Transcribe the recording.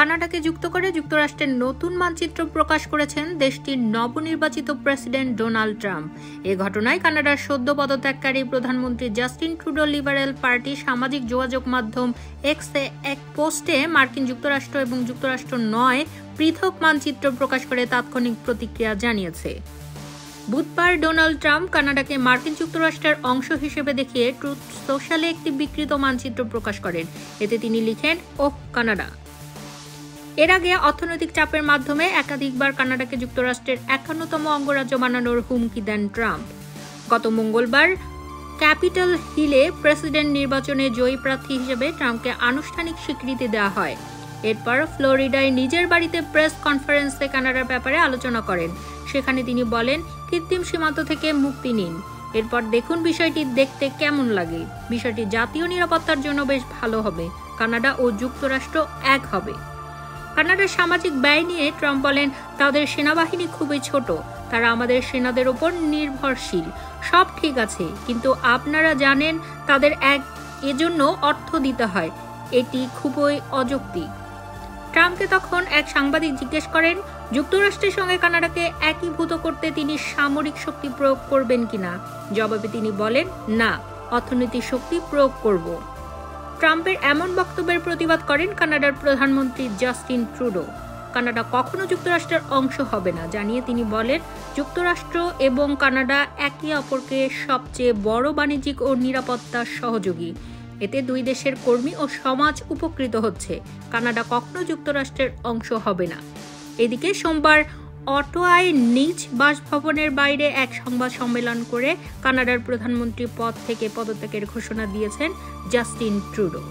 কানাডাকে যুক্ত করে যুক্তরাষ্ট্রের নতুন মানচিত্র প্রকাশ করেছেন দেশটির নবনির্বাচিত প্রেসিডেন্ট ডোনাল্ড ট্রাম্প। এ ঘটনায় কানাডার সদ্য পদত্যাগকারী প্রধানমন্ত্রী জাস্টিন ট্রুডো লিবারেল পার্টি সামাজিক যোগাযোগ মাধ্যম এক্সে এক পোস্টে মার্কিন যুক্তরাষ্ট্র এবং যুক্তরাষ্ট্র নয় পৃথক মানচিত্র প্রকাশ করে তাৎক্ষণিক প্রতিক্রিয়া জানিয়েছে। বুধবার ডোনাল্ড ট্রাম্প কানাডাকে মার্কিন যুক্তরাষ্ট্রের অংশ হিসেবে দেখিয়ে ট্রুথ সোশ্যালে একটি বিকৃত মানচিত্র প্রকাশ করেন। এতে তিনি লিখেন, ওহ কানাডা। এর আগে অর্থনৈতিক চাপের মাধ্যমে একাধিকবার কানাডাকে যুক্তরাষ্ট্রের ৫১তম অঙ্গরাজ্য বানানোর হুমকি দেন ট্রাম্প। গত মঙ্গলবার ক্যাপিটল হিলে প্রেসিডেন্ট নির্বাচনে জয়ী প্রার্থী হিসেবে ট্রাম্পকে আনুষ্ঠানিক স্বীকৃতি দেওয়া হয়। এরপর ফ্লোরিডায় নিজের বাড়িতে প্রেস কনফারেন্সে কানাডার ব্যাপারে আলোচনা করেন। সেখানে তিনি বলেন, কৃত্রিম সীমান্ত থেকে মুক্তি নিন। এরপর দেখুন বিষয়টি দেখতে কেমন লাগে। বিষয়টি জাতীয় নিরাপত্তার জন্য বেশ ভালো হবে। কানাডা ও যুক্তরাষ্ট্র এক হবে। কানাডার সামাজিক ব্যয় নিয়ে ট্রাম্প বলেন, তাদের সেনাবাহিনী খুবই ছোট, তারা আমাদের সেনাদের উপর নির্ভরশীল। সব ঠিক আছে, কিন্তু আপনারা জানেন তাদের এজন্য অর্থ দিতে হয়। এটি খুবই অযৌক্তিক। ট্রাম্পকে তখন এক সাংবাদিক জিজ্ঞেস করেন, যুক্তরাষ্ট্রের সঙ্গে কানাডাকে একীভূত করতে তিনি সামরিক শক্তি প্রয়োগ করবেন কিনা। জবাবে তিনি বলেন, না, অর্থনৈতিক শক্তি প্রয়োগ করব। ট্রাম্পের এমন বক্তব্যের প্রতিবাদ করেন কানাডার প্রধানমন্ত্রী জাস্টিন ট্রুডো। কানাডা কখনো যুক্তরাষ্ট্রের অংশ হবে না জানিয়ে তিনি বলেন, যুক্তরাষ্ট্র এবং কানাডা একে অপরকে সবচেয়ে বড় বাণিজ্যিক ও নিরাপত্তা সহযোগী। এতে দুই দেশের কর্মী ও সমাজ উপকৃত হচ্ছে। কানাডা কখনো যুক্তরাষ্ট্রের অংশ হবে না। এদিকে সোমবার অটোয়ায় নিজ বাসভবনের বাইরে এক সংবাদ সম্মেলন করে কানাডার প্রধানমন্ত্রী পদ থেকে পদত্যাগের ঘোষণা দিয়েছেন জাস্টিন ট্রুডো।